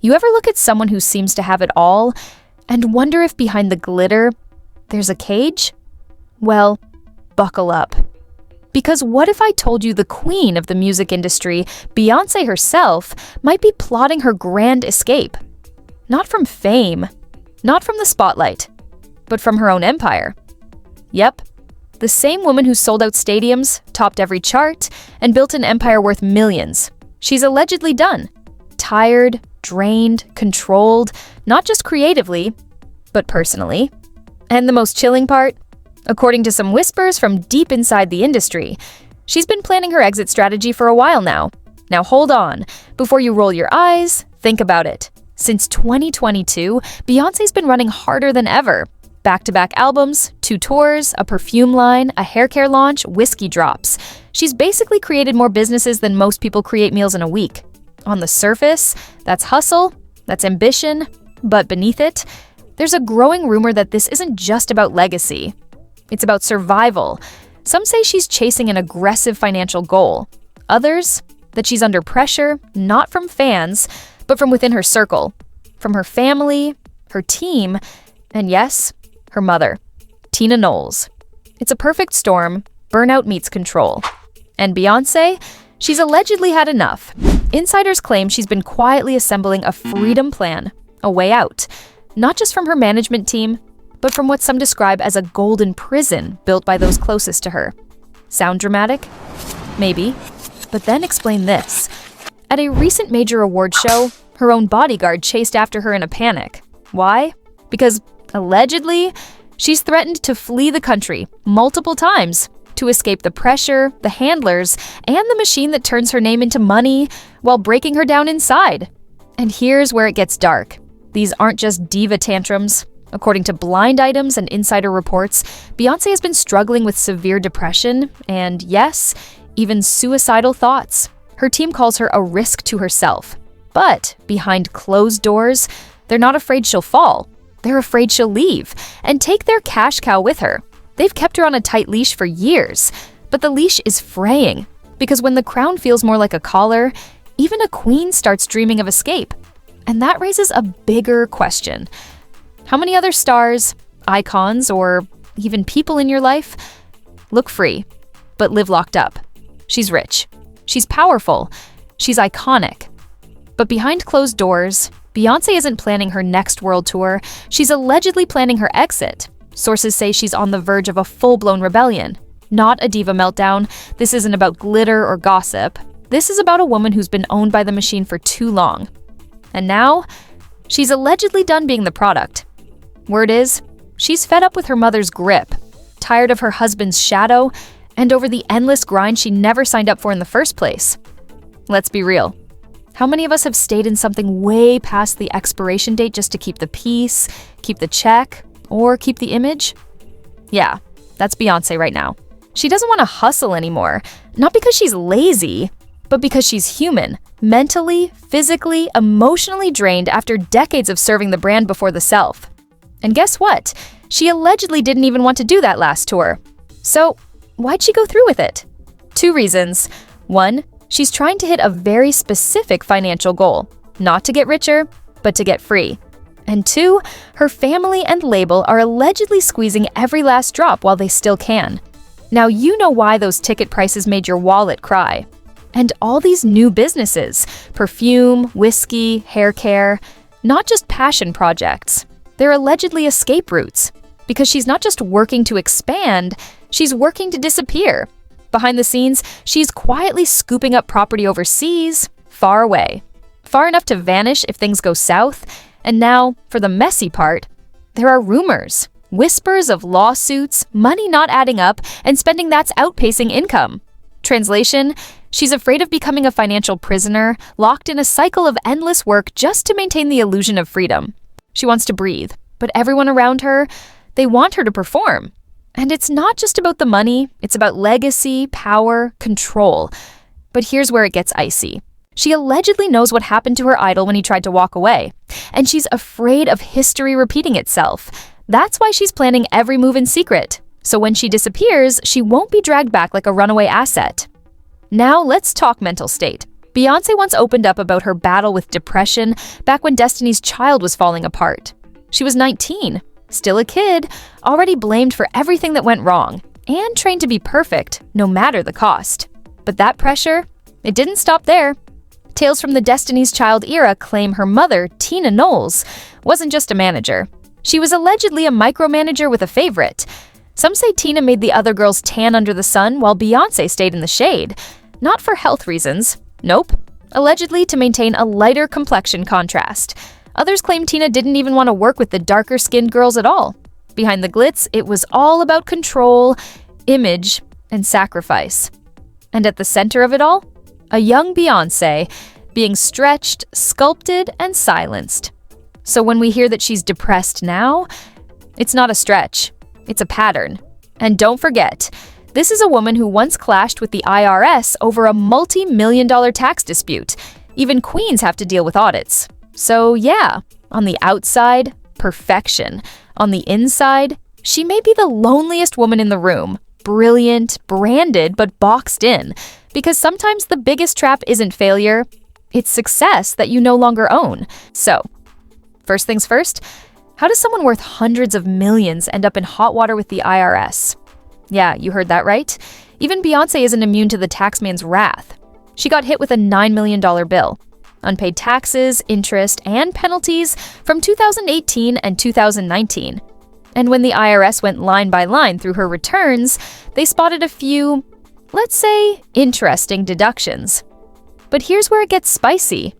You ever look at someone who seems to have it all and wonder if behind the glitter, there's a cage? Well, buckle up. Because what if I told you the queen of the music industry, Beyoncé herself, might be plotting her grand escape? Not from fame, not from the spotlight, but from her own empire. Yep, the same woman who sold out stadiums, topped every chart, and built an empire worth millions. She's allegedly done. Tired, drained, controlled, not just creatively, but personally. And the most chilling part? According to some whispers from deep inside the industry, she's been planning her exit strategy for a while now. Now hold on. Before you roll your eyes, think about it. Since 2022, Beyoncé's been running harder than ever. Back-to-back albums, 2 tours, a perfume line, a hair care launch, whiskey drops. She's basically created more businesses than most people create meals in a week. On the surface, that's hustle, that's ambition, but beneath it, there's a growing rumor that this isn't just about legacy. It's about survival. Some say she's chasing an aggressive financial goal. Others, that she's under pressure, not from fans, but from within her circle. From her family, her team, and yes, her mother, Tina Knowles. It's a perfect storm. Burnout meets control. And Beyoncé? She's allegedly had enough. Insiders claim she's been quietly assembling a freedom plan, a way out, not just from her management team, but from what some describe as a golden prison built by those closest to her. Sound dramatic? Maybe. But then explain this. At a recent major award show, her own bodyguard chased after her in a panic. Why? Because, allegedly, she's threatened to flee the country multiple times to escape the pressure, the handlers, and the machine that turns her name into money while breaking her down inside. And here's where it gets dark. These aren't just diva tantrums. According to blind items and insider reports, Beyoncé has been struggling with severe depression and, yes, even suicidal thoughts. Her team calls her a risk to herself. But behind closed doors, they're not afraid she'll fall. They're afraid she'll leave and take their cash cow with her. They've kept her on a tight leash for years, but the leash is fraying because when the crown feels more like a collar, even a queen starts dreaming of escape. And that raises a bigger question. How many other stars, icons, or even people in your life look free, but live locked up? She's rich. She's powerful. She's iconic. But behind closed doors, Beyoncé isn't planning her next world tour. She's allegedly planning her exit. Sources say she's on the verge of a full-blown rebellion. Not a diva meltdown. This isn't about glitter or gossip. This is about a woman who's been owned by the machine for too long. And now, she's allegedly done being the product. Word is, she's fed up with her mother's grip, tired of her husband's shadow, and over the endless grind she never signed up for in the first place. Let's be real. How many of us have stayed in something way past the expiration date just to keep the peace, keep the check, or keep the image? Yeah, that's Beyoncé right now. She doesn't want to hustle anymore, not because she's lazy, but because she's human, mentally, physically, emotionally drained after decades of serving the brand before the self. And guess what? She allegedly didn't even want to do that last tour. So, why'd she go through with it? 2 reasons. 1, she's trying to hit a very specific financial goal. Not to get richer, but to get free. And 2, her family and label are allegedly squeezing every last drop while they still can. Now you know why those ticket prices made your wallet cry. And all these new businesses, perfume, whiskey, hair care, not just passion projects. They're allegedly escape routes, because she's not just working to expand, she's working to disappear. Behind the scenes, she's quietly scooping up property overseas, far away. Far enough to vanish if things go south. And now, for the messy part, there are rumors, whispers of lawsuits, money not adding up, and spending that's outpacing income. Translation, she's afraid of becoming a financial prisoner, locked in a cycle of endless work just to maintain the illusion of freedom. She wants to breathe, but everyone around her, they want her to perform. And it's not just about the money, it's about legacy, power, control. But here's where it gets icy. She allegedly knows what happened to her idol when he tried to walk away, and she's afraid of history repeating itself. That's why she's planning every move in secret, so when she disappears, she won't be dragged back like a runaway asset. Now let's talk mental state. Beyoncé once opened up about her battle with depression back when Destiny's Child was falling apart. She was 19, still a kid, already blamed for everything that went wrong, and trained to be perfect, no matter the cost. But that pressure, it didn't stop there. Tales from the Destiny's Child era claim her mother, Tina Knowles, wasn't just a manager. She was allegedly a micromanager with a favorite. Some say Tina made the other girls tan under the sun while Beyoncé stayed in the shade. Not for health reasons. Nope. Allegedly to maintain a lighter complexion contrast. Others claim Tina didn't even want to work with the darker-skinned girls at all. Behind the glitz, it was all about control, image, and sacrifice. And at the center of it all, a young Beyoncé being stretched, sculpted, and silenced. So when we hear that she's depressed now, it's not a stretch, it's a pattern. And don't forget, this is a woman who once clashed with the IRS over a multi-million-dollar tax dispute. Even queens have to deal with audits. So yeah, on the outside, perfection. On the inside, she may be the loneliest woman in the room. Brilliant, branded, but boxed in. Because sometimes the biggest trap isn't failure, it's success that you no longer own. So, first things first, how does someone worth hundreds of millions end up in hot water with the IRS? Yeah, you heard that right. Even Beyoncé isn't immune to the taxman's wrath. She got hit with a $9 million bill. Unpaid taxes, interest, and penalties from 2018 and 2019. And when the IRS went line by line through her returns, they spotted a few, let's say, interesting deductions. But here's where it gets spicy.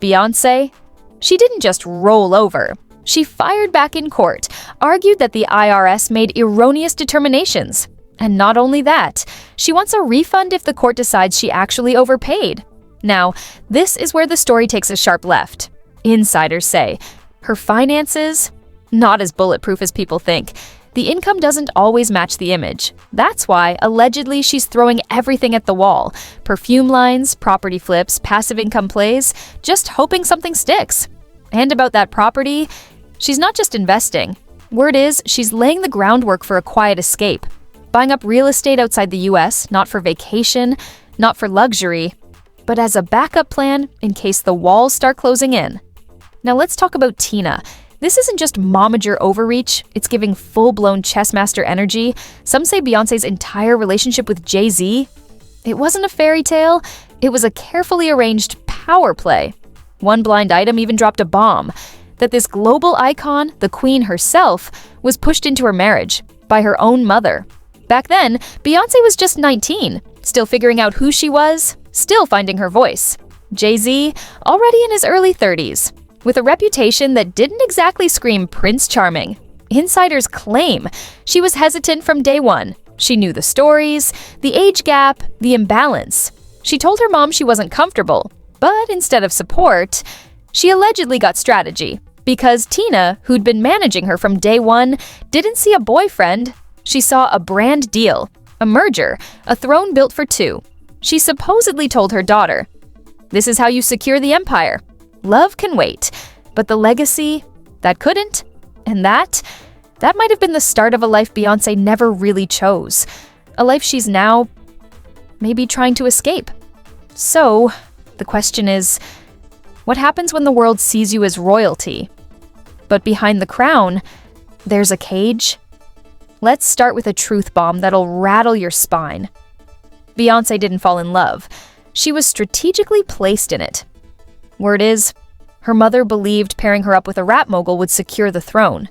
Beyoncé, she didn't just roll over. She fired back in court, argued that the IRS made erroneous determinations. And not only that, she wants a refund if the court decides she actually overpaid. Now, this is where the story takes a sharp left. Insiders say her finances, not as bulletproof as people think. The income doesn't always match the image. That's why, allegedly, she's throwing everything at the wall. Perfume lines, property flips, passive income plays, just hoping something sticks. And about that property, she's not just investing. Word is, she's laying the groundwork for a quiet escape. Buying up real estate outside the US, not for vacation, not for luxury, but as a backup plan in case the walls start closing in. Now let's talk about Tina. This isn't just momager overreach, it's giving full-blown chess master energy. Some say Beyoncé's entire relationship with Jay-Z. It wasn't a fairy tale, it was a carefully arranged power play. One blind item even dropped a bomb, that this global icon, the queen herself, was pushed into her marriage by her own mother. Back then, Beyoncé was just 19, still figuring out who she was, still finding her voice. Jay-Z, already in his early 30s. With a reputation that didn't exactly scream Prince Charming. Insiders claim she was hesitant from day one. She knew the stories, the age gap, the imbalance. She told her mom she wasn't comfortable, but instead of support, she allegedly got strategy. Because Tina, who'd been managing her from day one, didn't see a boyfriend. She saw a brand deal, a merger, a throne built for two. She supposedly told her daughter, "This is how you secure the empire. Love can wait, but the legacy, that couldn't." And that might have been the start of a life Beyoncé never really chose. A life she's now maybe trying to escape. So, the question is, what happens when the world sees you as royalty? But behind the crown, there's a cage? Let's start with a truth bomb that'll rattle your spine. Beyoncé didn't fall in love. She was strategically placed in it. Word is, her mother believed pairing her up with a rap mogul would secure the throne.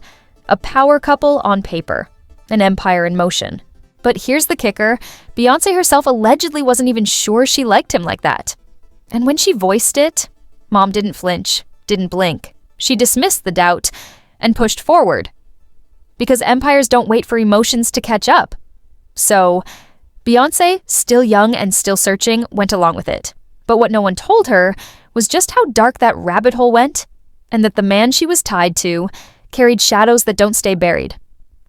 A power couple on paper. An empire in motion. But here's the kicker, Beyoncé herself allegedly wasn't even sure she liked him like that. And when she voiced it, Mom didn't flinch, didn't blink. She dismissed the doubt and pushed forward. Because empires don't wait for emotions to catch up. So, Beyoncé, still young and still searching, went along with it. But what no one told her was just how dark that rabbit hole went, and that the man she was tied to carried shadows that don't stay buried.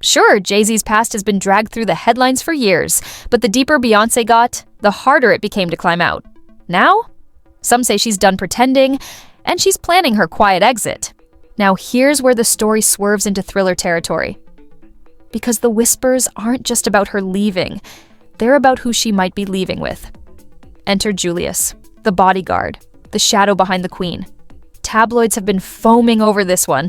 Sure, Jay-Z's past has been dragged through the headlines for years, but the deeper Beyoncé got, the harder it became to climb out. Now, some say she's done pretending, and she's planning her quiet exit. Now here's where the story swerves into thriller territory. Because the whispers aren't just about her leaving, they're about who she might be leaving with. Enter Julius, The bodyguard, the shadow behind the queen. Tabloids have been foaming over this one.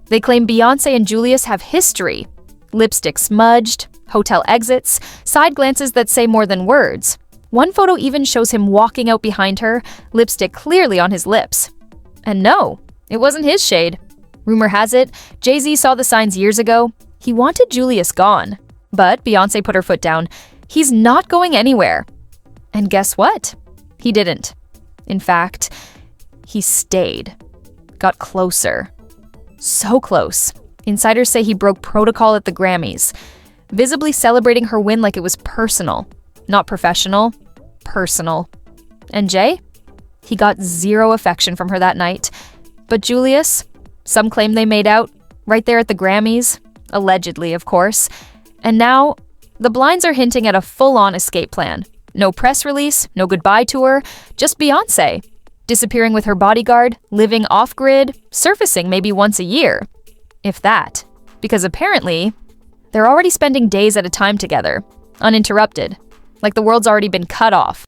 They claim Beyoncé and Julius have history. Lipstick smudged, hotel exits, side glances that say more than words. One photo even shows him walking out behind her, lipstick clearly on his lips. And no, it wasn't his shade. Rumor has it, Jay-Z saw the signs years ago. He wanted Julius gone. But Beyoncé put her foot down. He's not going anywhere. And guess what? He didn't. In fact, he stayed. Got closer. So close. Insiders say he broke protocol at the Grammys, visibly celebrating her win like it was personal. Not professional, personal. And Jay? He got zero affection from her that night. But Julius? Some claim they made out, right there at the Grammys. Allegedly, of course. And now, the blinds are hinting at a full-on escape plan. No press release, no goodbye tour, just Beyoncé. Disappearing with her bodyguard, living off-grid, surfacing maybe once a year. If that. Because apparently, they're already spending days at a time together, uninterrupted. Like the world's already been cut off.